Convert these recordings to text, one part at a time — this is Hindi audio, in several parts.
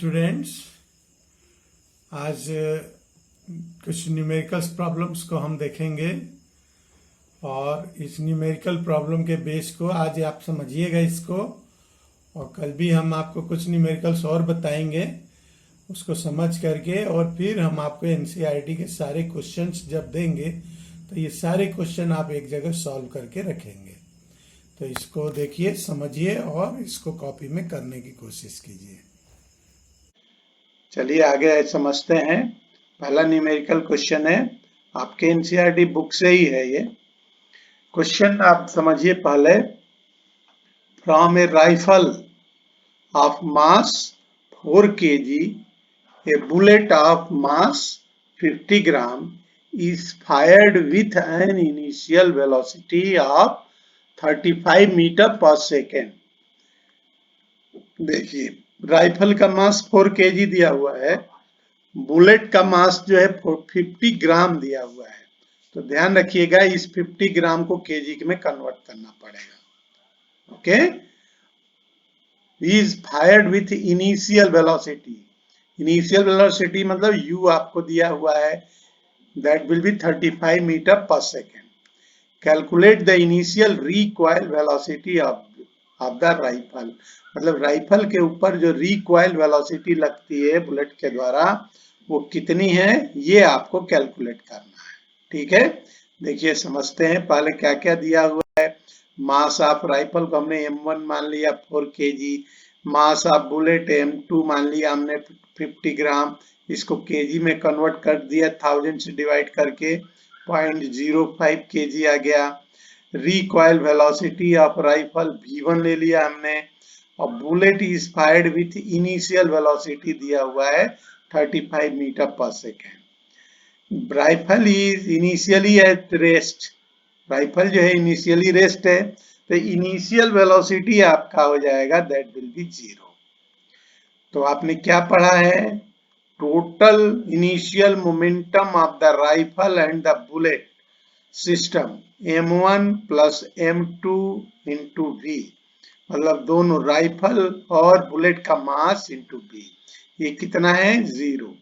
स्टूडेंट्स, आज कुछ न्यूमेरिकल्स प्रॉब्लम्स को हम देखेंगे और इस न्यूमेरिकल प्रॉब्लम के बेस को आज आप समझिएगा इसको, और कल भी हम आपको कुछ न्यूमेरिकल्स और बताएंगे उसको समझ करके, और फिर हम आपको एनसीईआरटी के सारे क्वेश्चंस जब देंगे तो ये सारे क्वेश्चन आप एक जगह सॉल्व करके रखेंगे। तो इसको देखिए, समझिए और इसको कॉपी में करने की कोशिश कीजिए। चलिए आगे समझते हैं। पहला न्यूमेरिकल क्वेश्चन है, आपके एनसीईआरटी बुक से ही है ये क्वेश्चन। आप समझिए पहले। From A rifle of mass 4 kg, a bullet of mass 50 gram is fired with an initial velocity of 35 metre पर सेकेंड। देखिए, राइफल का मास 4 kg दिया हुआ है, बुलेट का मास जो है 50 ग्राम दिया हुआ है। तो ध्यान रखिएगा, इस 50 ग्राम को केजी में कन्वर्ट करना पड़ेगा। Okay, is fired with initial velocity. Initial velocity मतलब u आपको दिया हुआ है, दैट विल बी 35 मीटर पर second. Calculate the initial recoil velocity of the rifle. मतलब राइफल के ऊपर जो रिकॉइल वेलोसिटी लगती है बुलेट के द्वारा, वो कितनी है ये आपको कैलकुलेट करना है। ठीक है, देखिए समझते हैं पहले क्या क्या दिया हुआ है। मास ऑफ राइफल को हमने m1 मान लिया 4 kg, mass of bullet m2 मान लिया हमने 50 ग्राम, इसको केजी में कन्वर्ट कर दिया 1000 से डिवाइड करके 0.05 kg आ गया। Recoil velocity of rifle v1 ले लिया हमने, और bullet is fired with initial velocity दिया हुआ है 35 मीटर पर second. Rifle is initially at rest. Rifle जो है इनिशियली रेस्ट है, तो इनिशियल वेलोसिटी आपका हो जाएगा दैट विल बी 0। तो आपने क्या पढ़ा है? Total initial momentum of the rifle and the bullet system m1 plus m2 into v, मतलब दोनों राइफल और बुलेट का मास इंटू v, ये कितना है? 0।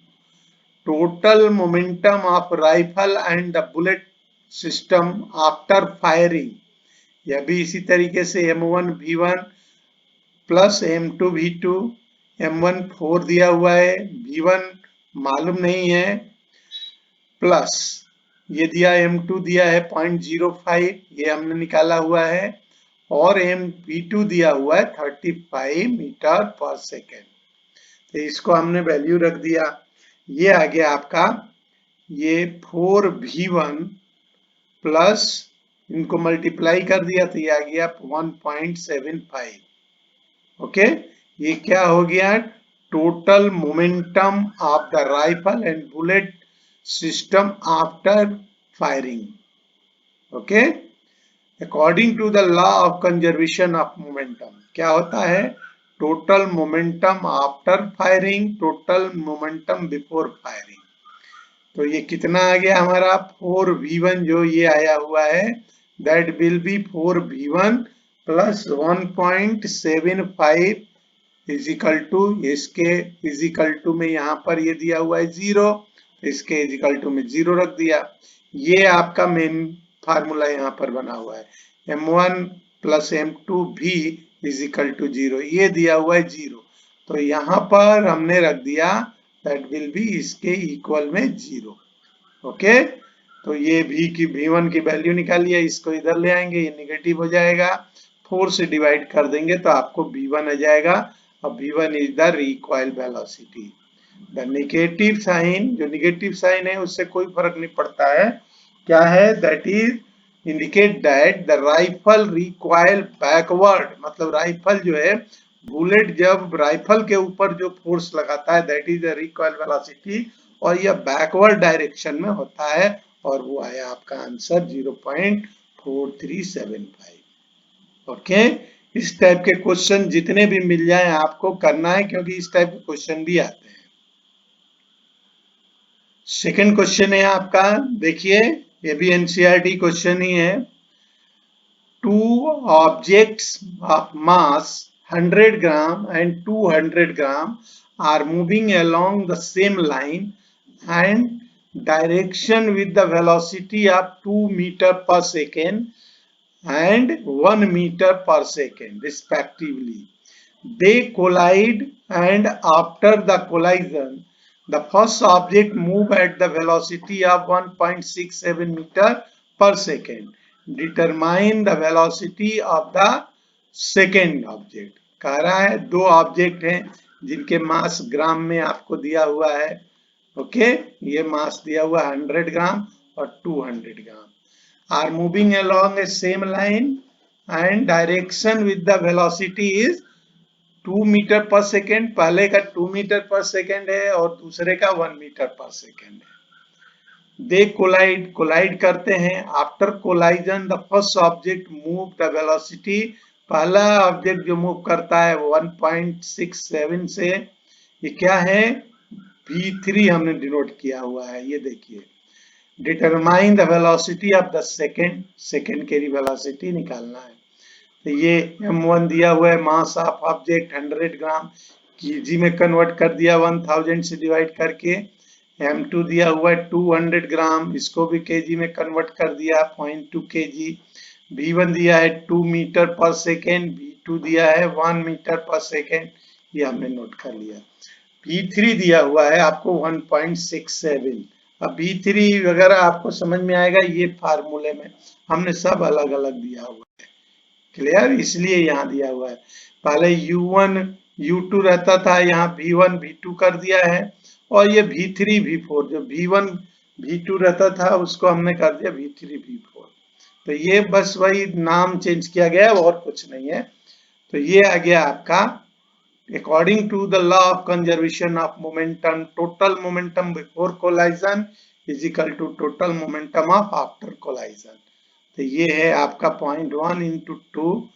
Total momentum of rifle and the bullet system after firing, यह भी इसी तरीके से m1 v1 plus m2 v2। m1 4 दिया हुआ है, v1 मालूम नहीं है, प्लस ये दिया m2 दिया है 0.05, ये हमने निकाला हुआ है, और v2 दिया हुआ है 35 मीटर पर सेकेंड। तो इसको हमने वैल्यू रख दिया। ये आ गया आपका, ये 4v1 प्लस इनको मल्टीप्लाई कर दिया तो ये आ गया 1.75। ओके, ये क्या हो गया? Total momentum of the rifle and bullet system after firing. Okay, according to the law of conservation of momentum, क्या होता है? Total momentum after firing, total momentum before firing. तो ये कितना आ गया हमारा? 4v1 जो ये आया हुआ है, that will be 4v1 plus 1.75 equal to, इसके इजिकल टू में यहाँ पर ये दिया हुआ है 0, इसके इजिकल टू में 0 रख दिया। ये आपका मेन फार्मूला यहाँ पर बना हुआ है, m1 प्लस m2 भी इजिकल टू 0, ये दिया हुआ है 0, तो यहाँ पर हमने रख दिया दैट विल बी इसके इक्वल में 0। ओके, तो ये v1 की वैल्यू निकालिए, इसको इधर ले आएंगे, ये निगेटिव हो जाएगा, 4 से डिवाइड कर देंगे तो आपको v1 आ जाएगा, और v1 is the recoil velocity. The negative sign, जो नेगेटिव साइन है उससे कोई फर्क नहीं पड़ता है, क्या है? That is indicate that the rifle recoil backward. मतलब राइफल जो है, बुलेट जब राइफल के ऊपर जो फोर्स लगाता है that is the recoil velocity, और यह बैकवर्ड डायरेक्शन में होता है, और वो आया आपका आंसर 0.4375। ओके, इस टाइप के क्वेश्चन जितने भी मिल जाए आपको करना है, क्योंकि इस टाइप के क्वेश्चन भी आते हैं। सेकंड क्वेश्चन है आपका, देखिए ये भी एनसीईआरटी क्वेश्चन ही है। 2 objects of mass 100 gram and 200 gram are moving along the same line and direction with the velocity of 2 meter per second and 1 meter per second respectively. They collide, and after the collision, the first object moves at the velocity of 1.67 meter per second. Determine the velocity of the second object. कह रहा है दो ऑब्जेक्ट हैं जिनके मास ग्राम में आपको दिया हुआ है. ओके, ये मास दिया हुआ 100 ग्राम और 200 ग्राम. Are moving along a same line and direction with the velocity is 2 metre पर सेकेंड. पहले का 2 मीटर पर सेकेंड है और दूसरे का 1 मीटर पर सेकेंड है. दे कोलाइड करते हैं. After collision the first object move the velocity. पहला ऑब्जेक्ट जो मूव करता है 1.67 से, ये क्या है, v3 हमने डिनोट किया हुआ है. ये देखिए, determine the velocity of the second के वेलोसिटी निकालना है. तो ये m1 दिया हुआ है, mass of object 100 gram, KG में कन्वर्ट कर दिया 1000 से डिवाइड करके. m2 दिया हुआ है 200 ग्राम, इसको भी केजी में कन्वर्ट कर दिया 0.2 kg. v1 दिया है 2 मीटर पर सेकेंड, v2 दिया है 1 मीटर पर सेकेंड, ये हमने नोट कर लिया. v3 दिया हुआ है आपको 1.67. अब v3 वगैरह आपको समझ में आएगा, ये फार्मूले में हमने सब अलग अलग दिया हुआ है. क्लियर, इसलिए यहाँ दिया हुआ है. पहले u1 u2 रहता था, यहाँ v1 v2 कर दिया है, और ये v3 v4, जो v1 v2 रहता था उसको हमने कर दिया v3 v4. तो ये बस वही नाम चेंज किया गया, और कुछ नहीं है. तो ये आ गया आपका according to the law of conservation of momentum, total momentum before collision is equal to total momentum of after collision. तो ये है आपका 0.1 into 2,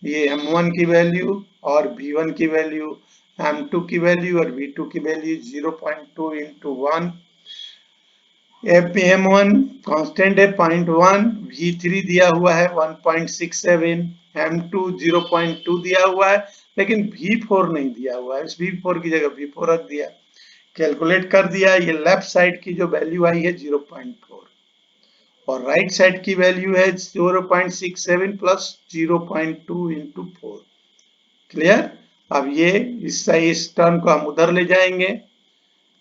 ये m1 की वैल्यू और v1 की वैल्यू, m2 की वैल्यू और v2 की वैल्यू 0.2 into 1. m1 कांस्टेंट है 0.1, v3 दिया हुआ है 1.67, m2 0.2 दिया हुआ है, लेकिन v4 नहीं दिया हुआ है. इस v4 की जगह v4 रख दिया, कैलकुलेट कर दिया. ये लेफ्ट साइड की जो वैल्यू आई है 0.4 और राइट साइड की वैल्यू है 0.67 प्लस 0.2 into 4. क्लियर. अब ये इस टर्म को हम उधर ले जाएंगे,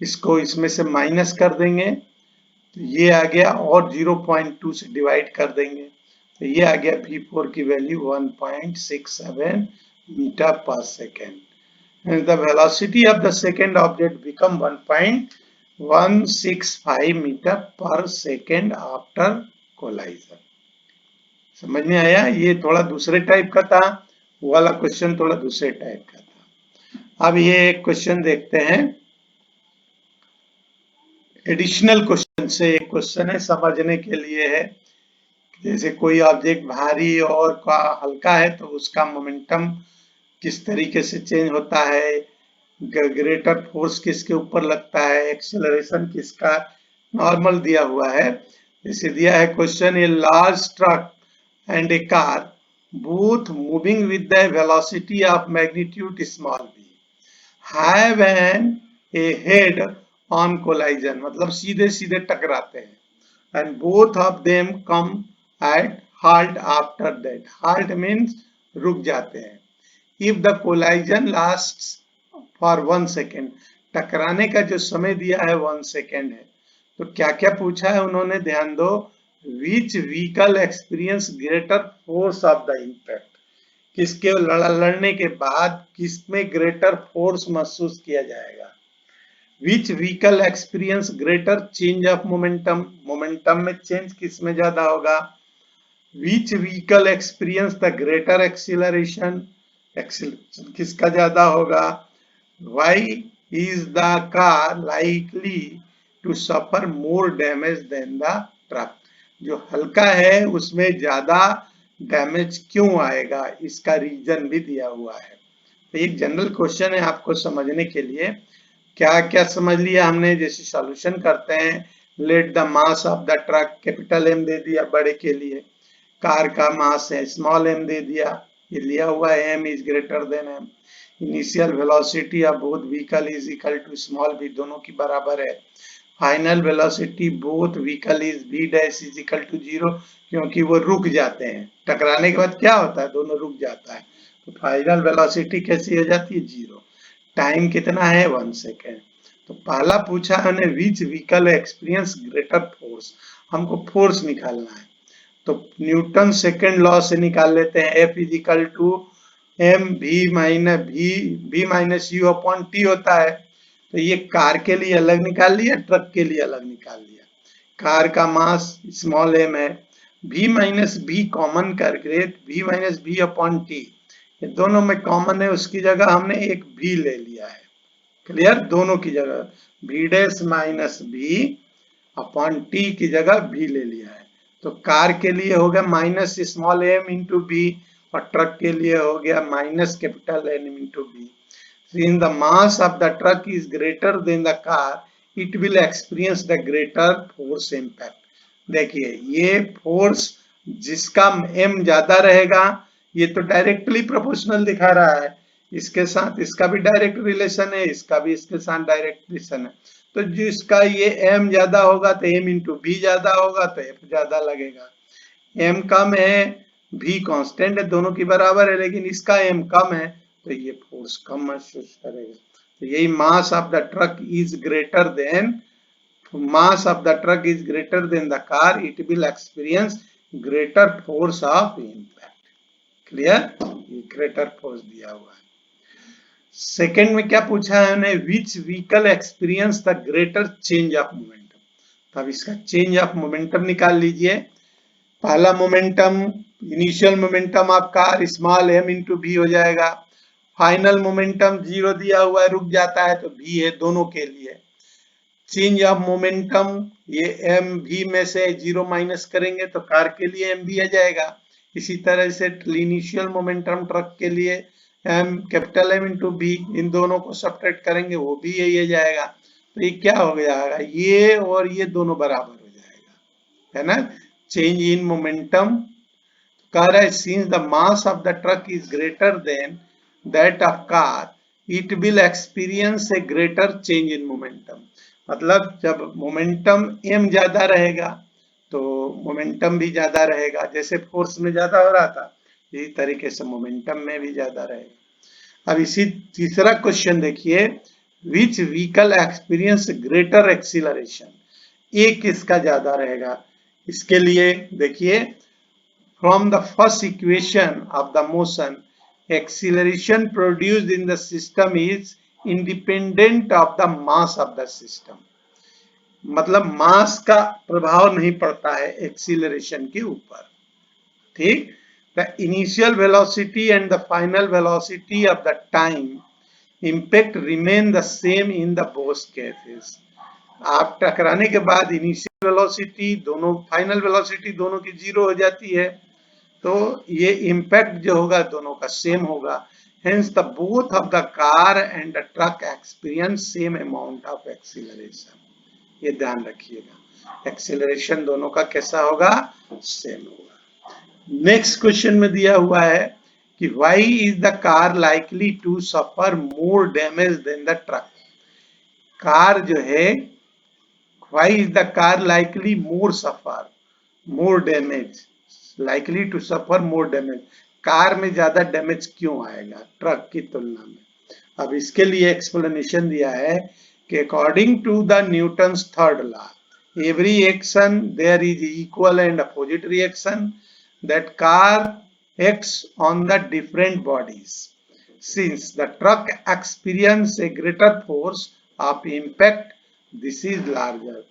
इसको इसमें से माइनस कर देंगे, तो ये आ गया, और 0.2 से डिवाइड कर देंगे, तो ये आ गया v4 की वैल्यू 1.67 मीटर पर second. and the velocity of the second object become 1.165 metre पर सेकेंड आफ्टर कोलाइजन. समझ में आया. ये थोड़ा दूसरे टाइप का था, वो वाला क्वेश्चन थोड़ा दूसरे टाइप का था. अब ये एक क्वेश्चन देखते हैं, एडिशनल क्वेश्चन से एक क्वेश्चन है, समझने के लिए है. जैसे कोई ऑब्जेक्ट भारी और हल्का है तो उसका मोमेंटम किस तरीके से चेंज होता है, ग्रेटर फोर्स किसके ऊपर लगता है, एक्सेलरेशन किसका, नॉर्मल दिया हुआ है. जैसे दिया है question, a large truck and A car both moving with the velocity of magnitude small v have a head on collision, मतलब सीधे सीधे टकराते हैं, and both of them come at halt after that. halt means रुक जाते हैं. if the collision lasts for 1 second, टकराने का जो समय दिया है 1 सेकेंड है, तो क्या क्या पूछा है उन्होंने, ध्यान दो. which vehicle experience greater force of the impact, किसके लड़ने के बाद किसमें ग्रेटर फोर्स महसूस किया जाएगा. which vehicle experience greater change of momentum, momentum में चेंज किसमें ज्यादा होगा. which vehicle experience the greater acceleration, acceleration किसका ज्यादा होगा. why is the car likely to suffer more damage than the truck, जो हल्का है उसमें ज्यादा डैमेज क्यों आएगा, इसका रीजन भी दिया हुआ है. तो एक जनरल क्वेश्चन है आपको समझने के लिए. क्या क्या समझ लिया हमने. जैसे सॉल्यूशन करते हैं, let the mass of the truck, capital M दे दिया बड़े के लिए, कार का मास है स्मॉल एम दे दिया, ये लिया हुआ है M is greater than M. Initial velocity of both vehicle is equal to small v, दोनों की बराबर है। Final velocity both vehicle is v dash is equal to 0, क्योंकि वो रुक जाते हैं, टकराने के बाद क्या होता है, दोनों रुक जाता है, तो फाइनल वेलोसिटी कैसी हो जाती है, 0। टाइम कितना है, 1 सेकेंड। तो पहला पूछा हमने which vehicle experience greater force, हमको फोर्स निकालना है, तो न्यूटन सेकेंड लॉ से निकाल लेते हैं। F is equal to M V minus U upon T होता है। तो ये कार के लिए अलग निकाल लिया, ट्रक के लिए अलग निकाल लिया। कार का मास स्मॉल m है, v माइनस बी कॉमन करके v minus B upon T, ये दोनों में कॉमन है, उसकी जगह हमने एक v ले लिया है। क्लियर, दोनों की जगह v dash minus B upon T की जगह v ले लिया है। तो कार के लिए हो गया minus small m into B, और ट्रक के लिए हो गया minus capital N into B. Since the mass of the truck is greater than the car, it will experience the greater force impact. देखिए ये फोर्स जिसका m ज्यादा रहेगा, ये तो डायरेक्टली प्रोपोर्शनल दिखा रहा है, इसके साथ इसका भी डायरेक्ट रिलेशन है, इसका भी इसके साथ डायरेक्ट रिलेशन है। तो जिसका ये m ज्यादा होगा तो m इंटू बी ज्यादा होगा तो f ज्यादा लगेगा। m कम है, v कांस्टेंट है, दोनों की बराबर है, लेकिन इसका m कम है तो ये फोर्स कम महसूस करेगा। तो यही mass of the truck is greater than the car, it will experience greater force of impact. Clear, ये ग्रेटर फोर्स दिया हुआ है। सेकेंड में क्या पूछा है हमने, which vehicle experience the greater change of momentum. तब इसका चेंज ऑफ मोमेंटम निकाल लीजिए। पहला momentum initial momentum of car small m into v हो जाएगा। फाइनल मोमेंटम 0 दिया हुआ है, रुक जाता है तो v है दोनों के लिए। चेंज ऑफ मोमेंटम, ये m v में से 0 माइनस करेंगे तो कार के लिए m v आ जाएगा। इसी तरह से इनिशियल मोमेंटम ट्रक के लिए कैपिटल M इंटू बी, इन दोनों को सब्ट्रैक्ट करेंगे वो भी यही आ जाएगा। तो ये क्या हो जाएगा, ये और ये दोनों बराबर हो जाएगा, है ना। चेंज इन मोमेंटम कह रहा है, since the mass of the truck is greater then that of car, it will experience a greater change in momentum. मतलब जब मोमेंटम m ज्यादा रहेगा तो मोमेंटम भी ज्यादा रहेगा, जैसे फोर्स में ज्यादा हो रहा था इसी तरीके से मोमेंटम में भी ज्यादा रहेगा। अब इसी तीसरा क्वेश्चन देखिए, विच व्हीकल एक्सपीरियंस ग्रेटर एक्सीलरेशन, ये किसका ज्यादा रहेगा। इसके लिए देखिए, from the first equation of the motion, acceleration produced in the system is independent of the mass of the system। मतलब मास का प्रभाव नहीं पड़ता है एक्सीलरेशन के ऊपर, ठीक। The initial velocity and the final velocity of the time impact remain the same in the both cases। आप टकराने के बाद इनिशियल वेलोसिटी दोनों, फाइनल वेलोसिटी दोनों की 0 हो जाती है, तो ये इम्पैक्ट जो होगा दोनों का सेम होगा। Hence the both of the car and the truck experience same amount of acceleration. ये ध्यान रखिएगा, एक्सीलरेशन दोनों का कैसा होगा, सेम होगा। नेक्स्ट क्वेश्चन में दिया हुआ है कि why is the car likely to suffer more damage than the truck. Car जो है, why is the car likely more damage, likely to suffer more damage, car में ज्यादा डैमेज क्यों आएगा ट्रक की तुलना में। अब इसके लिए एक्सप्लेनेशन दिया है कि according to the Newton's third law, every action there is equal and opposite reaction that car acts on the different bodies, since the truck experience a greater force of impact, this is larger.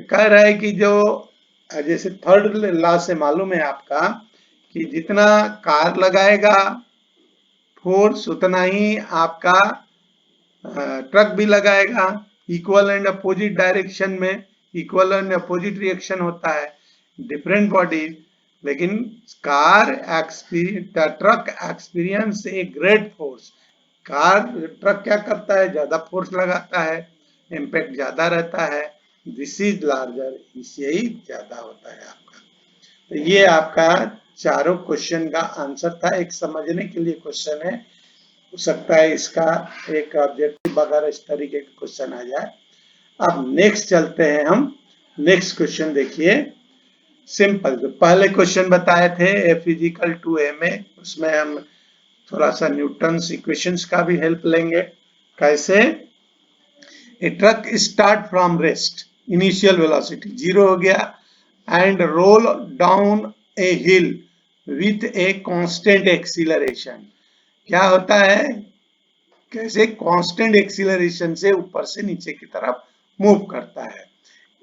कह रहा है कि जो जैसे थर्ड लॉ से मालूम है आपका कि जितना कार लगाएगा फोर्स उतना ही आपका ट्रक भी लगाएगा, इक्वल एंड अपोजिट डायरेक्शन में, इक्वल एंड अपोजिट रिएक्शन होता है डिफरेंट बॉडी। लेकिन truck experience a great force, truck क्या करता है, ज्यादा फोर्स लगाता है, इम्पैक्ट ज्यादा रहता है, दिस इज लार्जर, इससे ही ज्यादा होता है आपका। तो ये आपका चारों क्वेश्चन का आंसर था। एक समझने के लिए क्वेश्चन है, हो सकता है इसका एक ऑब्जेक्टिव वगैरह इस तरीके का क्वेश्चन आ जाए। अब नेक्स्ट चलते हैं हम। नेक्स्ट क्वेश्चन देखिए, सिंपल जो पहले क्वेश्चन बताए थे F is equal to M A, उसमें हम थोड़ा सा न्यूटन्स इक्वेशंस का भी हेल्प लेंगे। कैसे? A truck start from rest, initial velocity 0 हो गया, and roll down a hill with a constant acceleration. क्या होता है, कैसे कांस्टेंट एक्सीलरेशन से ऊपर से नीचे की तरफ मूव करता है।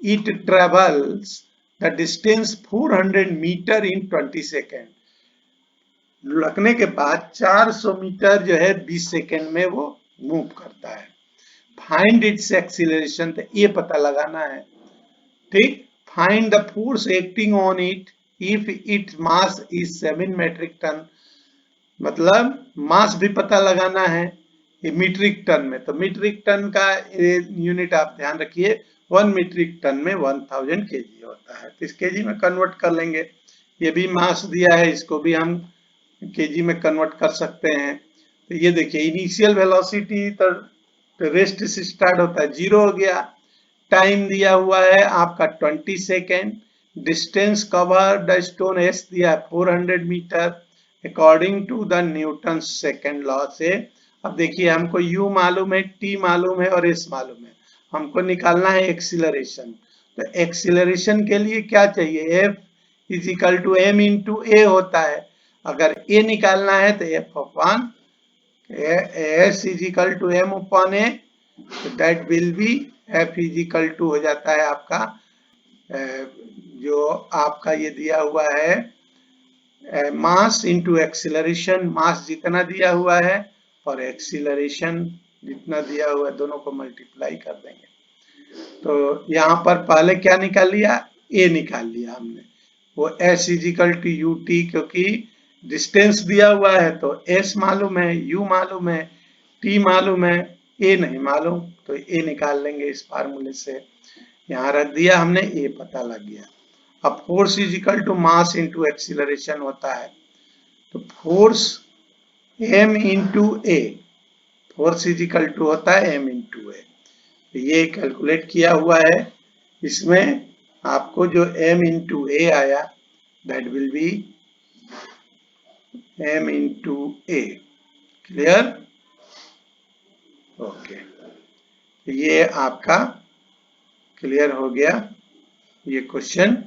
It travels the distance 400 metre in 20 second. लुढ़कने के बाद 400 मीटर जो है 20 सेकेंड में वो मूव करता है। फाइंड इट्स एक्सीलरेशन, तो ये पता लगाना है, ठीक। Find the force acting on it if its mass is 7 metric ton, मतलब मास भी पता लगाना है ये मीट्रिक टन में। तो मीट्रिक टन का यूनिट आप ध्यान रखिए, 1 मीट्रिक टन में 1000 केजी होता है, तो इस केजी में कन्वर्ट कर लेंगे। ये भी मास दिया है, इसको भी हम केजी में कन्वर्ट कर सकते हैं। तो ये देखिए इनिशियल वेलोसिटी तो रेस्ट से स्टार्ट होता है, 0 हो गया। टाइम दिया हुआ है आपका 20 second. Distance covered stone S दिया है 400 metre according to the Newton second law से। अब देखिए हमको u मालूम है, t मालूम है और s मालूम है, हमको निकालना है एक्सीलरेशन। तो एक्सीलरेशन के लिए क्या चाहिए, f is equal to m into a होता है। अगर a निकालना है तो f upon s is equal to m upon a, that will be f is equal to हो जाता है आपका जो आपका ये दिया हुआ है मास इंटू एक्सीलरेशन, मास जितना दिया हुआ है और एक्सीलरेशन जितना दिया हुआ है, दोनों को मल्टीप्लाई कर देंगे। तो यहाँ पर पहले क्या निकाल लिया, ए निकाल लिया हमने, वो s is equal to U T, क्योंकि डिस्टेंस दिया हुआ है तो s मालूम है, u मालूम है, t मालूम है, a नहीं मालूम, तो a निकाल लेंगे इस फार्मूले से। यहाँ रख दिया हमने, a पता लग गया। अब force equal to mass into acceleration होता है, तो force m into A, force equal to होता है m इंटू ए। ये कैलकुलेट किया हुआ है, इसमें आपको जो m इंटू ए आया that will B m into A. Clear? Okay, ये आपका क्लियर हो गया ये क्वेश्चन।